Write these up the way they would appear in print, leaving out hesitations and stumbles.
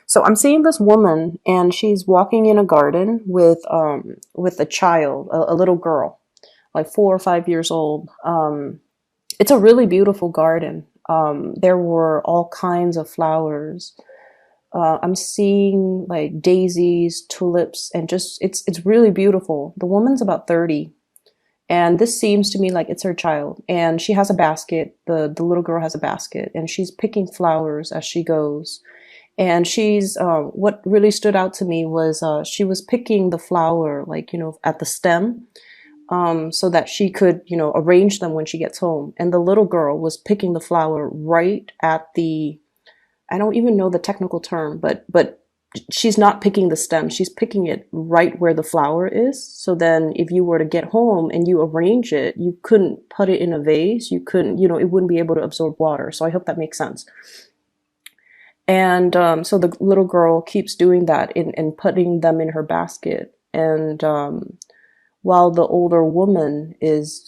So I'm seeing this woman, and she's walking in a garden with a child, a little girl, like 4 or 5 years old. It's a really beautiful garden. There were all kinds of flowers. I'm seeing like daisies, tulips, and just it's really beautiful. The woman's about 30, and this seems to me like it's her child. And she has a basket. The little girl has a basket, and she's picking flowers as she goes. And she's what really stood out to me was she was picking the flower, like, at the stem, so that she could, arrange them when she gets home. And the little girl was picking the flower right at the, I don't even know the technical term, but she's not picking the stem. She's picking it right where the flower is. So then if you were to get home and you arrange it, you couldn't put it in a vase. You couldn't, it wouldn't be able to absorb water. So I hope that makes sense. And so the little girl keeps doing that and putting them in her basket. And while the older woman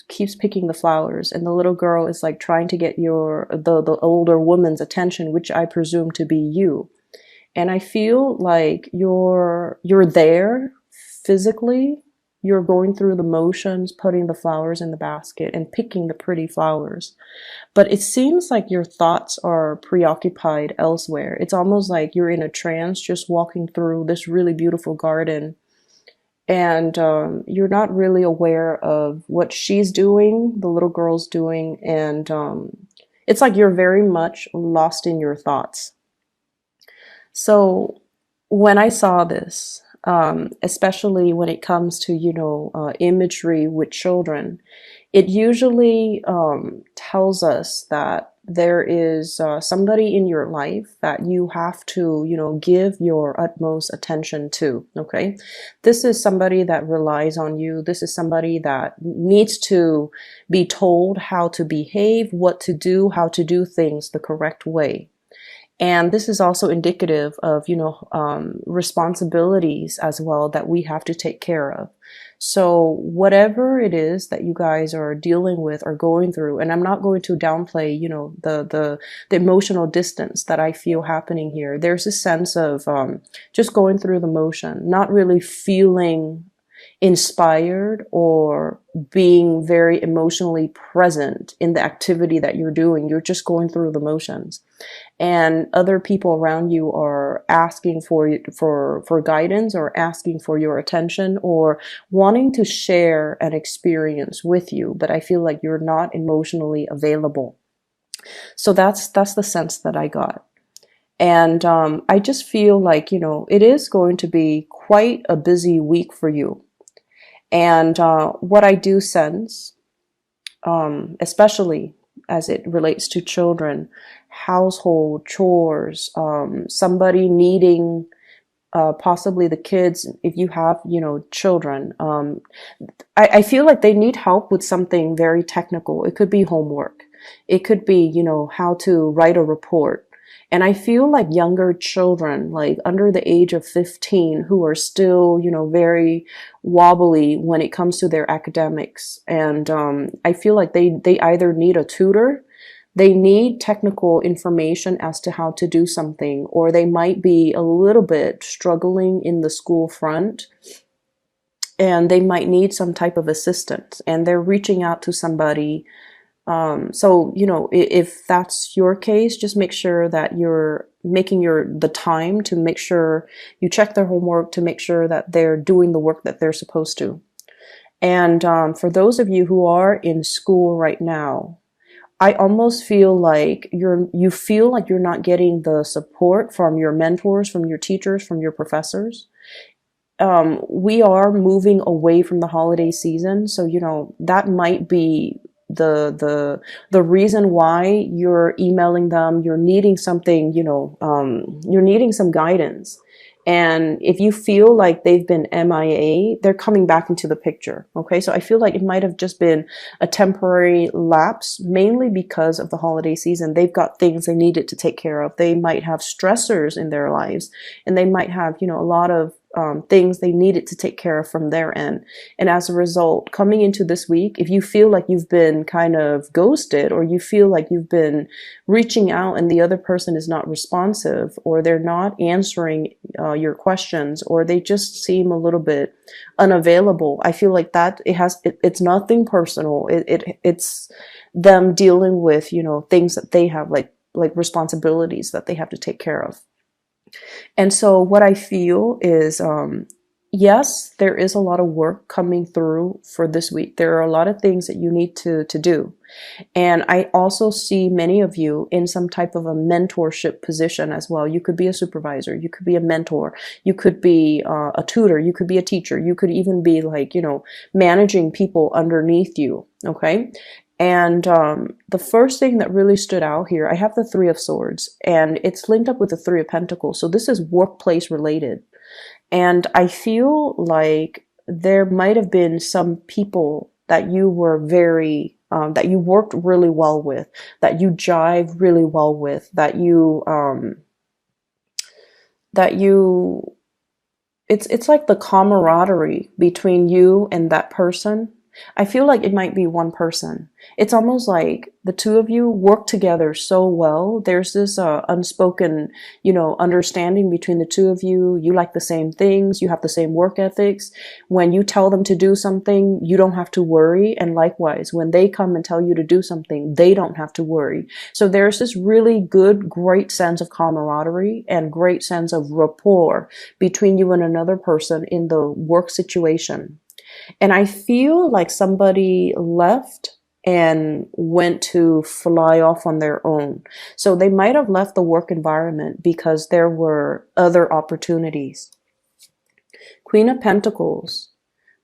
keeps picking the flowers, and the little girl is like trying to get the older woman's attention, which I presume to be you. And I feel like you're there physically. You're going through the motions, putting the flowers in the basket and picking the pretty flowers. But it seems like your thoughts are preoccupied elsewhere. It's almost like you're in a trance, just walking through this really beautiful garden. And you're not really aware of what she's doing, the little girl's doing. And it's like you're very much lost in your thoughts. So when I saw this, especially when it comes to, imagery with children, it usually tells us that there is somebody in your life that you have to, give your utmost attention to. Okay. This is somebody that relies on you. This is somebody that needs to be told how to behave, what to do, how to do things the correct way. And this is also indicative of, responsibilities as well that we have to take care of. So whatever it is that you guys are dealing with or going through, and I'm not going to downplay, the emotional distance that I feel happening here. There's a sense of just going through the motion, not really feeling inspired or being very emotionally present in the activity that you're doing. You're just going through the motions. And other people around you are asking for guidance, or asking for your attention, or wanting to share an experience with you, but I feel like you're not emotionally available. So that's the sense that I got. And I just feel like, it is going to be quite a busy week for you. And what I do sense, especially as it relates to children, household chores, somebody needing, possibly the kids, if you have, children, I feel like they need help with something very technical. It could be homework. It could be, how to write a report. And I feel like younger children, like under the age of 15, who are still, very wobbly when it comes to their academics. And I feel like they either need a tutor, they need technical information as to how to do something, or they might be a little bit struggling in the school front, and they might need some type of assistance, and they're reaching out to somebody. So, if that's your case, just make sure that you're making the time to make sure you check their homework, to make sure that they're doing the work that they're supposed to. And for those of you who are in school right now, I almost feel like you feel like you're not getting the support from your mentors, from your teachers, from your professors. We are moving away from the holiday season, so that might be the reason why you're emailing them. You're needing something, you're needing some guidance. And if you feel like they've been MIA, they're coming back into the picture. Okay. So I feel like it might have just been a temporary lapse, mainly because of the holiday season. They've got things they needed to take care of. They might have stressors in their lives, and they might have, you know, a lot of things they needed to take care of from their end. And as a result, coming into this week, if you feel like you've been kind of ghosted, or you feel like you've been reaching out and the other person is not responsive, or they're not answering your questions, or they just seem a little bit unavailable, I feel like that it's nothing personal. It's them dealing with, you know, things that they have, like responsibilities that they have to take care of. And so what I feel is, yes, there is a lot of work coming through for this week. There are a lot of things that you need to do. And I also see many of you in some type of a mentorship position as well. You could be a supervisor, you could be a mentor, you could be a tutor, you could be a teacher, you could even be like, you know, managing people underneath you. Okay. And the first thing that really stood out here, I have the Three of Swords, and it's linked up with the Three of Pentacles. So this is workplace related. And I feel like there might have been some people that you were that you worked really well with, that you jive really well with, it's like the camaraderie between you and that person. I feel like it might be one person. It's almost like the two of you work together so well. There's this unspoken, you know, understanding between the two of you. You like the same things. You have the same work ethics. When you tell them to do something, you don't have to worry. And likewise, when they come and tell you to do something, they don't have to worry. So there's this really good, great sense of camaraderie and great sense of rapport between you and another person in the work situation. And I feel like somebody left and went to fly off on their own. So they might have left the work environment because there were other opportunities. Queen of Pentacles.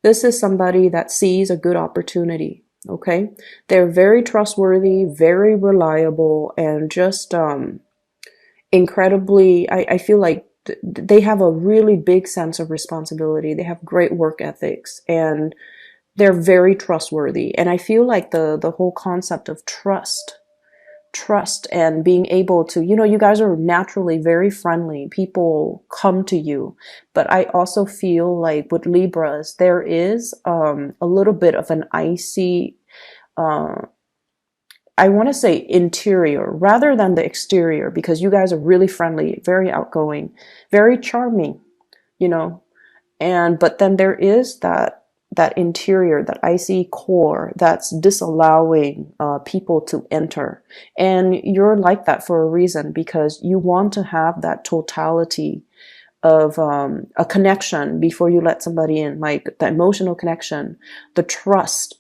This is somebody that sees a good opportunity. Okay. They're very trustworthy, very reliable, and just incredibly, I feel like they have a really big sense of responsibility. They have great work ethics, and they're very trustworthy. And I feel like the whole concept of trust and being able to, you know, you guys are naturally very friendly. People come to you. But I also feel like with Libras, there is a little bit of an icy, I want to say interior rather than the exterior, because you guys are really friendly, very outgoing, very charming, you know. And but then there is that interior, that icy core that's disallowing people to enter. And you're like that for a reason, because you want to have that totality of a connection before you let somebody in, like the emotional connection, the trust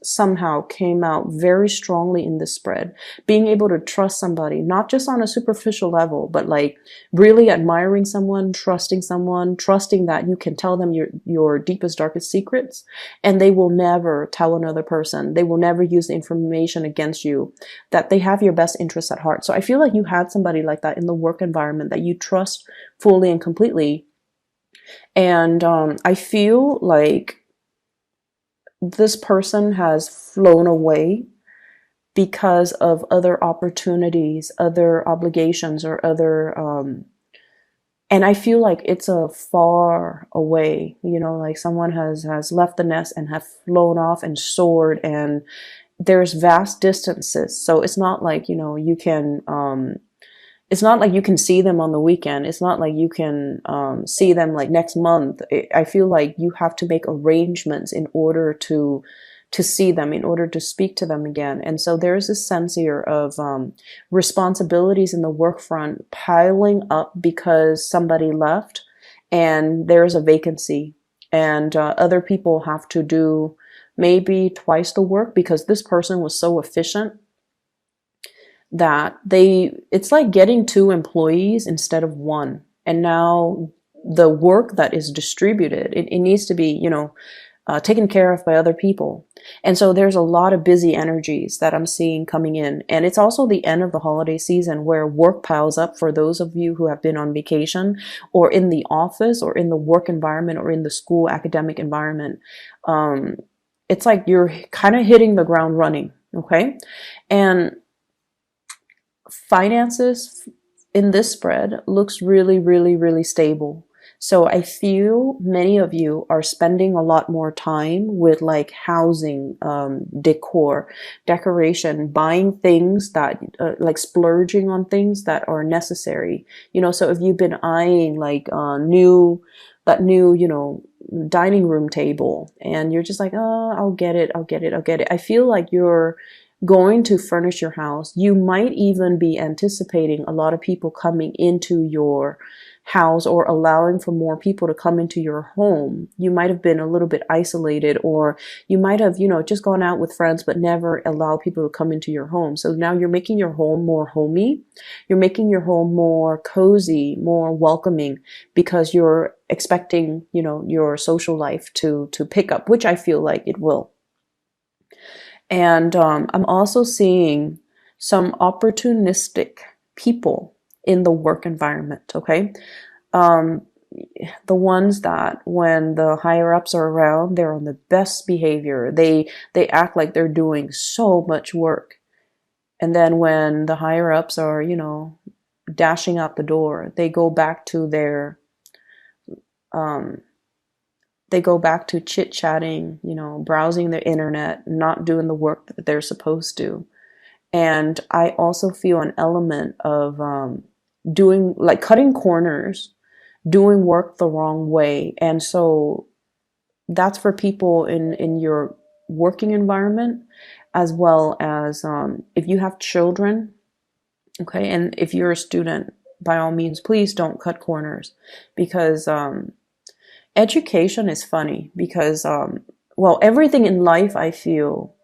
somehow came out very strongly in this spread. Being able to trust somebody, not just on a superficial level, but like really admiring someone, trusting that you can tell them your deepest, darkest secrets, and they will never tell another person. They will never use the information against you, that they have your best interests at heart. So I feel like you had somebody like that in the work environment that you trust fully and completely. And I feel like this person has flown away because of other opportunities, other obligations, or other and I feel like it's a far away, you know, like someone has left the nest and have flown off and soared, and there's vast distances. So it's not like, you know, you can it's not like you can see them on the weekend. It's not like you can see them like next month. I feel like you have to make arrangements in order to see them, in order to speak to them again. And so there's this sense here of responsibilities in the work front piling up because somebody left and there's a vacancy, and other people have to do maybe twice the work because this person was so efficient that it's like getting 2 employees instead of 1. And now the work that is distributed, it needs to be, you know, taken care of by other people. And so there's a lot of busy energies that I'm seeing coming in. And it's also the end of the holiday season where work piles up for those of you who have been on vacation or in the office or in the work environment or in the school academic environment. It's like you're kind of hitting the ground running. Okay. And finances in this spread looks really, really, really stable. So I feel many of you are spending a lot more time with like housing, decor, decoration, buying things that, like splurging on things that are necessary. You know, so if you've been eyeing like, that new, you know, dining room table and you're just like, oh, I'll get it. I feel like you're going to furnish your house. You might even be anticipating a lot of people coming into your house or allowing for more people to come into your home. You might have been a little bit isolated, or you might have, you know, just gone out with friends but never allow people to come into your home. So now you're making your home more homey. You're making your home more cozy, more welcoming, because you're expecting, you know, your social life to pick up, which I feel like it will. And I'm also seeing some opportunistic people in the work environment, okay? The ones that when the higher ups are around, they're on the best behavior. They act like they're doing so much work. And then when the higher ups are, you know, dashing out the door, they go back to their chit-chatting, you know, browsing the internet, not doing the work that they're supposed to. And I also feel an element of doing, like cutting corners, doing work the wrong way. And so that's for people in your working environment, as well as if you have children, okay, and if you're a student, by all means, please don't cut corners, because education is funny, because well, everything in life, I feel,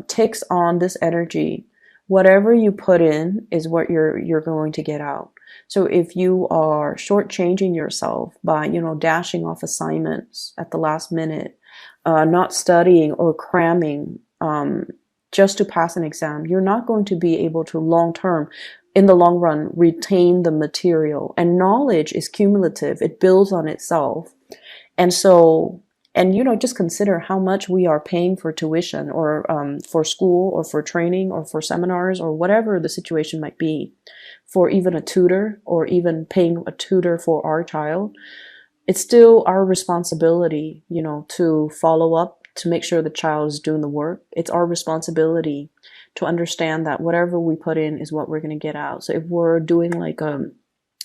takes on this energy. Whatever you put in is what you're going to get out. So if you are shortchanging yourself by, you know, dashing off assignments at the last minute, not studying or cramming just to pass an exam, you're not going to be able to in the long run, retain the material. And knowledge is cumulative. It builds on itself. And so, and, you know, just consider how much we are paying for tuition, or for school, or for training, or for seminars, or whatever the situation might be, for even a tutor, or even paying a tutor for our child. It's still our responsibility, you know, to follow up, to make sure the child is doing the work. It's our responsibility to understand that whatever we put in is what we're going to get out. So if we're doing like a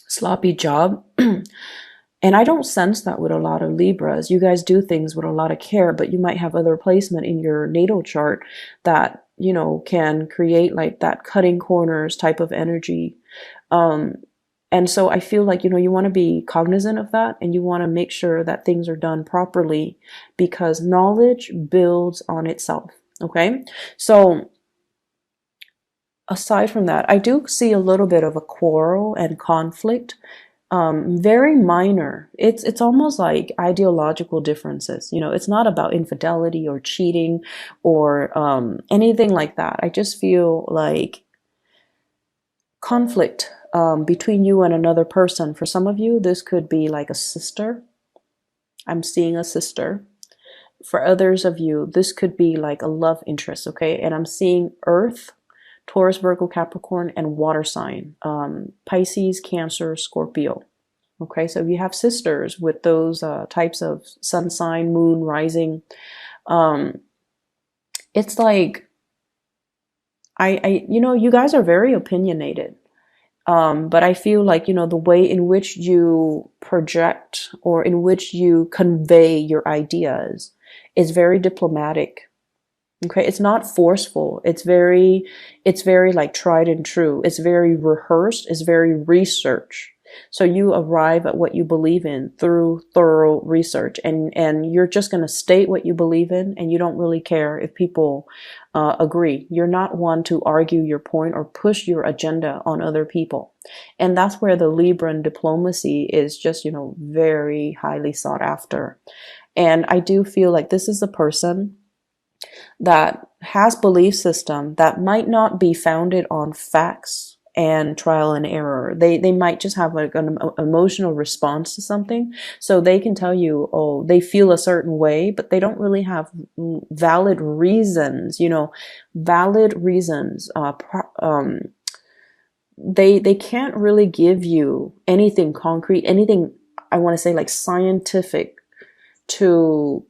sloppy job, and I don't sense that with a lot of Libras. You guys do things with a lot of care, but you might have other placement in your natal chart that, you know, can create like that cutting corners type of energy. And so I feel like, you know, you want to be cognizant of that, and you want to make sure that things are done properly, because knowledge builds on itself. Okay. So aside from that, I do see a little bit of a quarrel and conflict. Very minor. It's almost like ideological differences. You know, it's not about infidelity or cheating or anything like that. I just feel like conflict between you and another person. For some of you, this could be like a sister. I'm seeing a sister. For others of you, this could be like a love interest, okay? And I'm seeing Earth, Taurus, Virgo, Capricorn, and water sign, Pisces, Cancer, Scorpio. Okay, so if you have sisters with those types of sun sign, moon, rising, it's like, you know, you guys are very opinionated. But I feel like, you know, the way in which you project or in which you convey your ideas is very diplomatic. Okay, it's not forceful. It's very like tried and true. It's very rehearsed. It's very research. So you arrive at what you believe in through thorough research, and you're just going to state what you believe in, and you don't really care if people agree. You're not one to argue your point or push your agenda on other people. And that's where the Libran diplomacy is just, you know, very highly sought after. And I do feel like this is a person that has belief system that might not be founded on facts and trial and error. They might just have like an emotional response to something. So they can tell you, oh, they feel a certain way, but they don't really have valid reasons, valid reasons. They can't really give you anything concrete, anything, I want to say, like scientific to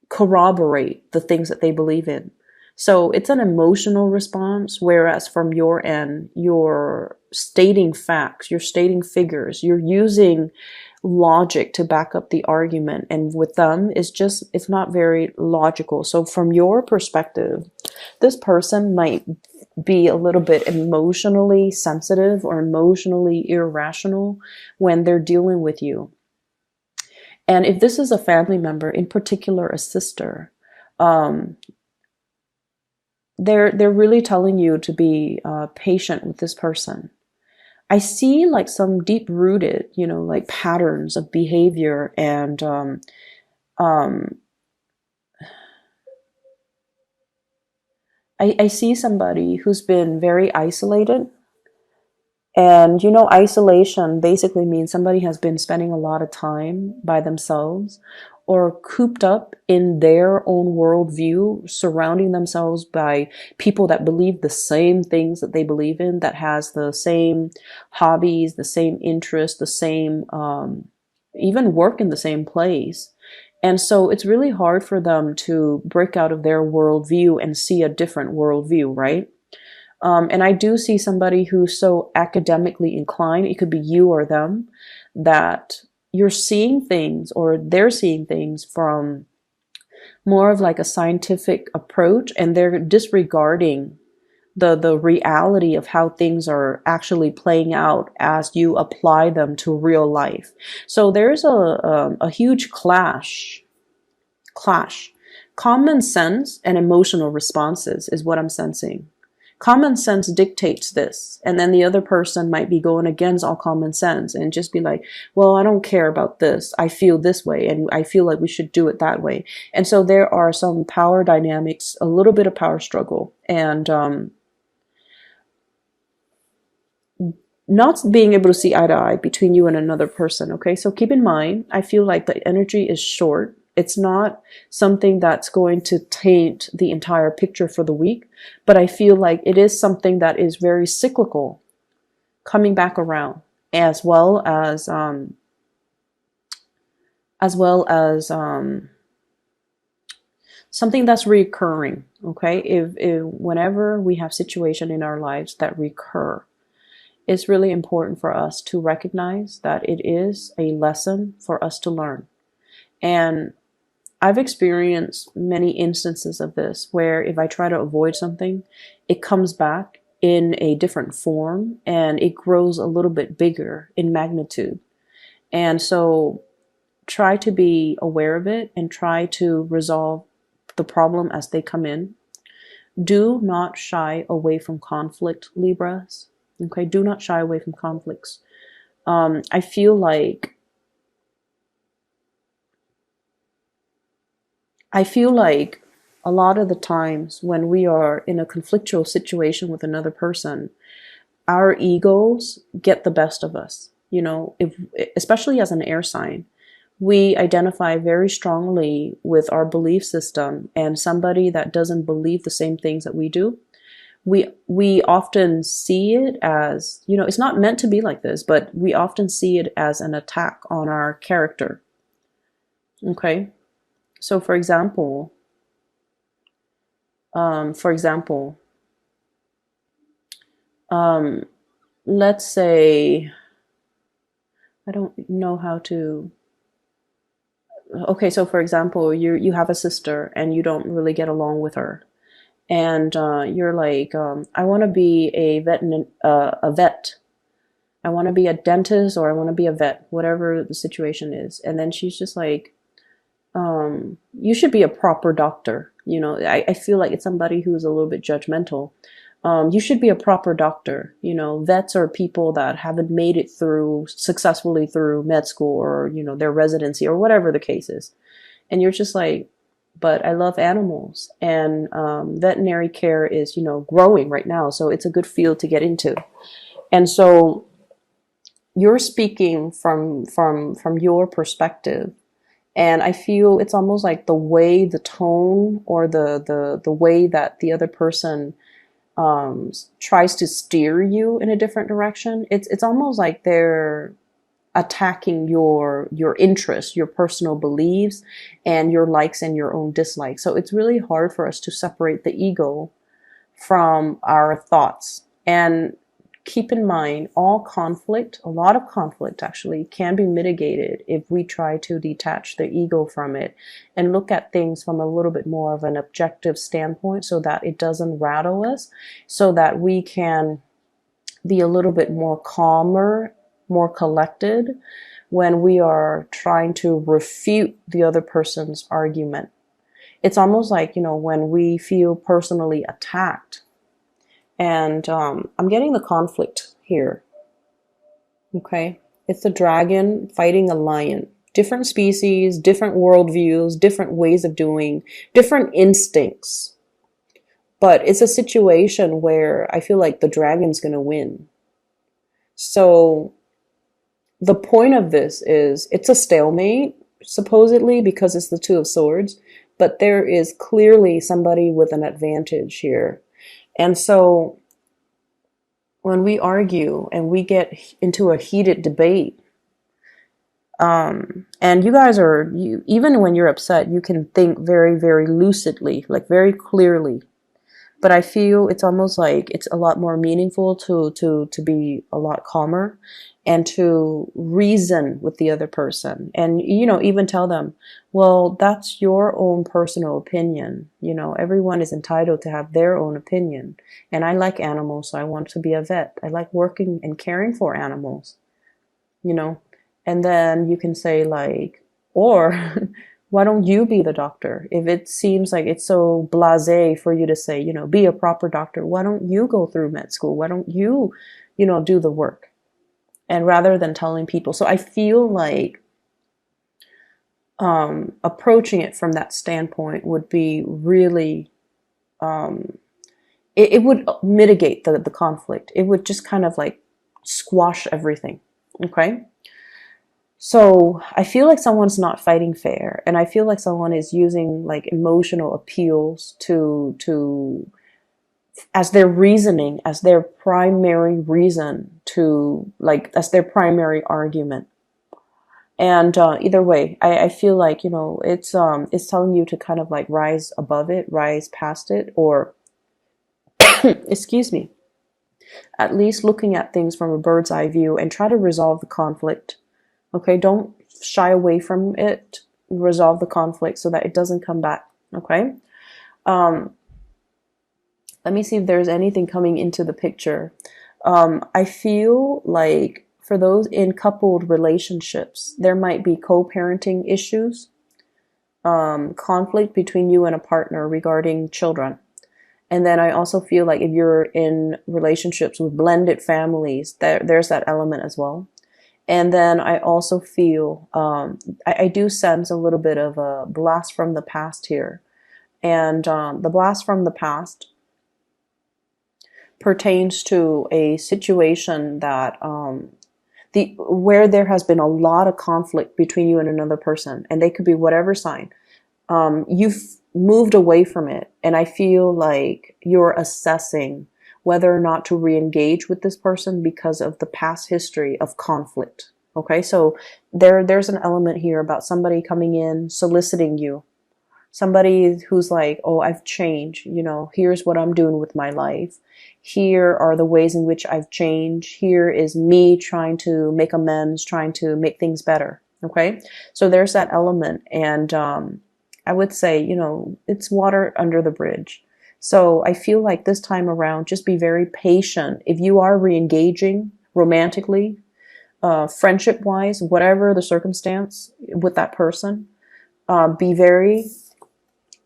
corroborate the things that they believe in. So it's an emotional response, whereas from your end, you're stating facts, you're stating figures, you're using logic to back up the argument. And with them, it's not very logical. So from your perspective, this person might be a little bit emotionally sensitive or emotionally irrational when they're dealing with you. And if this is a family member, in particular a sister, they're really telling you to be patient with this person. I see like some deep rooted, like patterns of behavior, and I see somebody who's been very isolated. And isolation basically means somebody has been spending a lot of time by themselves or cooped up in their own worldview, surrounding themselves by people that believe the same things that they believe in, that has the same hobbies, the same interests, the same, even work in the same place. And so it's really hard for them to break out of their worldview and see a different worldview, right? And I do see somebody who's so academically inclined, it could be you or them, that you're seeing things, or they're seeing things from more of like a scientific approach, and they're disregarding the reality of how things are actually playing out as you apply them to real life. So there's a huge clash. Common sense and emotional responses is what I'm sensing. Common sense dictates this, and then the other person might be going against all common sense and just be like, well, I don't care about this. I feel this way, and I feel like we should do it that way. And so there are some power dynamics, a little bit of power struggle, and not being able to see eye to eye between you and another person. Okay, so keep in mind, I feel like the energy is short. It's not something that's going to taint the entire picture for the week, but I feel like it is something that is very cyclical, coming back around, as well as something that's recurring. Okay, if whenever we have situation in our lives that recur, it's really important for us to recognize that it is a lesson for us to learn. And I've experienced many instances of this where if I try to avoid something, it comes back in a different form and it grows a little bit bigger in magnitude. And so try to be aware of it and try to resolve the problem as they come in. Do not shy away from conflict, Libras. Okay, do not shy away from conflicts. I feel like a lot of the times when we are in a conflictual situation with another person, our egos get the best of us. Especially as an air sign, we identify very strongly with our belief system, and somebody that doesn't believe the same things that we do, we often see it as, it's not meant to be like this, but we often see it as an attack on our character. Okay, so for example, let's say, I don't know how to. Okay, so for example, you have a sister and you don't really get along with her, and you're like, I want to be a vet. I want to be a dentist, or I want to be a vet, whatever the situation is. And then she's just like, you should be a proper doctor. I feel like it's somebody who's a little bit judgmental. You should be a proper doctor. Vets are people that haven't made it successfully through med school, or, their residency, or whatever the case is. And you're just like, but I love animals, and veterinary care is, growing right now. So it's a good field to get into. And so you're speaking from your perspective. And I feel it's almost like the way, the tone, or the way that the other person tries to steer you in a different direction. It's almost like they're attacking your interests, your personal beliefs, and your likes and your own dislikes. So it's really hard for us to separate the ego from our thoughts. And keep in mind, all conflict, a lot of conflict actually, can be mitigated if we try to detach the ego from it and look at things from a little bit more of an objective standpoint, so that it doesn't rattle us, so that we can be a little bit more calmer, more collected when we are trying to refute the other person's argument. It's almost like, when we feel personally attacked. And I'm getting the conflict here. Okay. It's the dragon fighting a lion. Different species, different worldviews, different ways of doing, different instincts. But it's a situation where I feel like the dragon's going to win. So the point of this is, it's a stalemate, supposedly, because it's the Two of Swords. But there is clearly somebody with an advantage here. And so when we argue and we get into a heated debate, and you guys even when you're upset, you can think very, very lucidly, like very clearly. But I feel it's almost like it's a lot more meaningful to be a lot calmer and to reason with the other person. And, even tell them, well, that's your own personal opinion. Everyone is entitled to have their own opinion. And I like animals, so I want to be a vet. I like working and caring for animals, And then you can say like, or why don't you be the doctor? If it seems like it's so blasé for you to say, be a proper doctor, why don't you go through med school? Why don't you, do the work? And rather than telling people. So I feel like approaching it from that standpoint would be really, it would mitigate the conflict. It would just kind of like squash everything. Okay. So I feel like someone's not fighting fair, and I feel like someone is using like emotional appeals to as their reasoning, as their primary reason to like, as their primary argument. And either way, I feel like, it's telling you to kind of like rise above it, rise past it, or excuse me, at least looking at things from a bird's eye view and try to resolve the conflict. Okay, don't shy away from it. Resolve the conflict so that it doesn't come back. Okay. Let me see if there's anything coming into the picture. I feel like for those in coupled relationships, there might be co-parenting issues, conflict between you and a partner regarding children. And then I also feel like if you're in relationships with blended families, there's that element as well. And then I also feel, I do sense a little bit of a blast from the past here. And the blast from the past pertains to a situation that where there has been a lot of conflict between you and another person, and they could be whatever sign. You've moved away from it, and I feel like you're assessing whether or not to re-engage with this person because of the past history of conflict. Okay, so there's an element here about somebody coming in, soliciting you. Somebody who's like, oh, I've changed, here's what I'm doing with my life. Here are the ways in which I've changed. Here is me trying to make amends, trying to make things better. Okay, so there's that element. And I would say, it's water under the bridge. So I feel like this time around, just be very patient. If you are re-engaging romantically, friendship-wise, whatever the circumstance with that person, be very,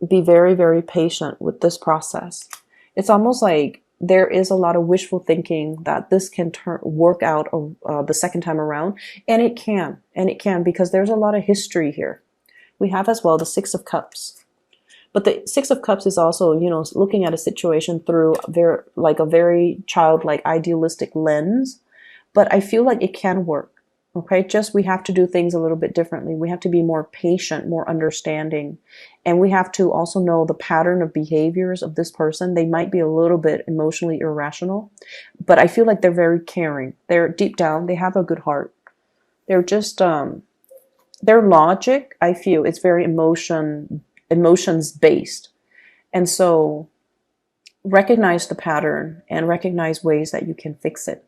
very patient with this process. It's almost like there is a lot of wishful thinking that this can work out the second time around, and it can because there's a lot of history here. We have as well the Six of Cups. But the Six of Cups is also, you know, looking at a situation through a very childlike, idealistic lens. But I feel like it can work. Okay, just we have to do things a little bit differently. We have to be more patient, more understanding, and we have to also know the pattern of behaviors of this person. They might be a little bit emotionally irrational, but I feel like they're very caring. They're deep down, they have a good heart. They're just their logic, I feel, it's very emotions based. And so recognize the pattern and recognize ways that you can fix it.